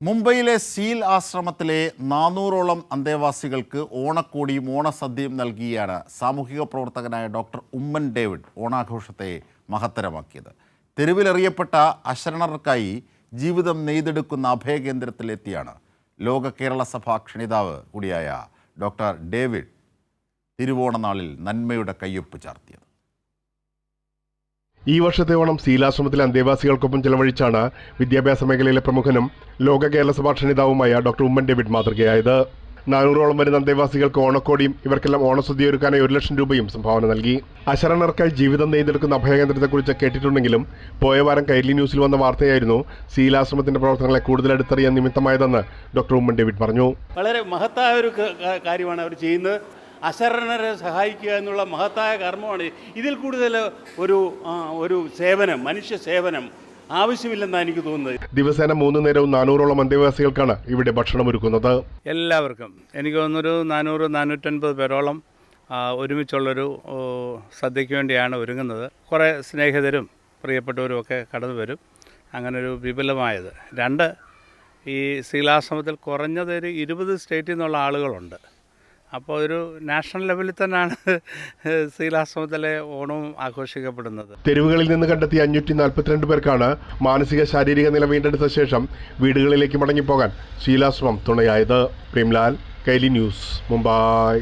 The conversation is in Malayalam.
മുംബൈയിലെ സീൽ ആശ്രമത്തിലെ 400ഓളം അന്തേവാസികൾക്ക് ഓണക്കോടിയും ഓണസദ്യയും നൽകിയാണ് സാമൂഹിക പ്രവർത്തകനായ ഡോക്ടർ ഉമ്മൻ ഡേവിഡ് ഓണാഘോഷത്തെ മഹത്തരമാക്കിയത്. തെരുവിലെറിയപ്പെട്ട അശരണർക്കായി ജീവിതം നെയ്തെടുക്കുന്ന അഭയകേന്ദ്രത്തിലെത്തിയാണ് ലോക കേരള സഭാ ക്ഷണിതാവ് കൂടിയായ ഡോക്ടർ ഡേവിഡ് തിരുവോണനാളിൽ നന്മയുടെ കയ്യൊപ്പ് ചാർത്തിയത്. ഈ വർഷത്തെ ഓണം സീലാശ്രമത്തിലെ അന്തേവാസികൾക്കൊപ്പം ചെലവഴിച്ചാണ് വിദ്യാഭ്യാസ മേഖലയിലെ പ്രമുഖനും ലോക കേരള സഭാ ക്ഷണിതാവുമായ ഡോക്ടർ ഉമ്മൻ ഡേവിഡ് മാതൃകയായത്. 400ഓളം വരുന്ന അന്തേവാസികൾക്ക് ഓണക്കോടിയും ഇവർക്കെല്ലാം ഓണസദ്യ ഒരുക്കാനായി 1 ലക്ഷം രൂപയും സംഭാവന നൽകി. അശരണർക്കായി ജീവിതം നെയ്തെടുക്കുന്ന അഭയകേന്ദ്രത്തെക്കുറിച്ച് കേട്ടിട്ടുണ്ടെങ്കിലും പോയ വാരം കൈരളി ന്യൂസിൽ വന്ന വാർത്തയായിരുന്നു സീലാശ്രമത്തിന്റെ പ്രവർത്തനങ്ങളെ കൂടുതൽ അടുത്തറിയാൻ നിമിത്തമായതെന്ന് ഡോക്ടർ ഉമ്മൻ ഡേവിഡ് പറഞ്ഞു. വളരെ മഹത്തായ ഒരു കാര്യമാണ് അവർ ചെയ്യുന്നത്. അശരണരെ സഹായിക്കുക എന്നുള്ള മഹത്തായ കർമ്മമാണ്. ഇതിൽ കൂടുതൽ ഒരു സേവനം, മനുഷ്യ സേവനം ആവശ്യമില്ലെന്നാണ് എനിക്ക് തോന്നുന്നത്. ദിവസേന 3 നേരവും 400ഓളം അന്തേവാസികൾക്കാണ് ഇവിടെ ഭക്ഷണം ഒരുക്കുന്നത്. എല്ലാവർക്കും എനിക്ക് തോന്നുന്നൊരു 400-450 പേരോളം ഒരുമിച്ചുള്ളൊരു സദ്യയ്ക്ക് വേണ്ടിയാണ് ഒരുങ്ങുന്നത്. കുറേ സ്നേഹിതരും പ്രിയപ്പെട്ടവരും ഒക്കെ കടന്നു വരും. അങ്ങനൊരു വിപുലമായത്. 2, ഈ സീലാശ്രമത്തിൽ കുറഞ്ഞത് ഒരു 20 സ്റ്റേറ്റിൽ നിന്നുള്ള ആളുകളുണ്ട്. അപ്പോൾ ഒരു നാഷണൽ ലെവലിൽ തന്നെയാണ് സീലാശ്രമത്തിലെ ഓണവും ആഘോഷിക്കപ്പെടുന്നത്. തെരുവുകളിൽ നിന്ന് കണ്ടെത്തിയ 542 പേർക്കാണ് മാനസിക ശാരീരിക നില വീണ്ടെടുത്ത ശേഷം വീടുകളിലേക്ക് മടങ്ങിപ്പോകാൻ സീലാശ്രമം തുണയായത്. പ്രേംലാൽ, കൈരളി ന്യൂസ്, മുംബൈ.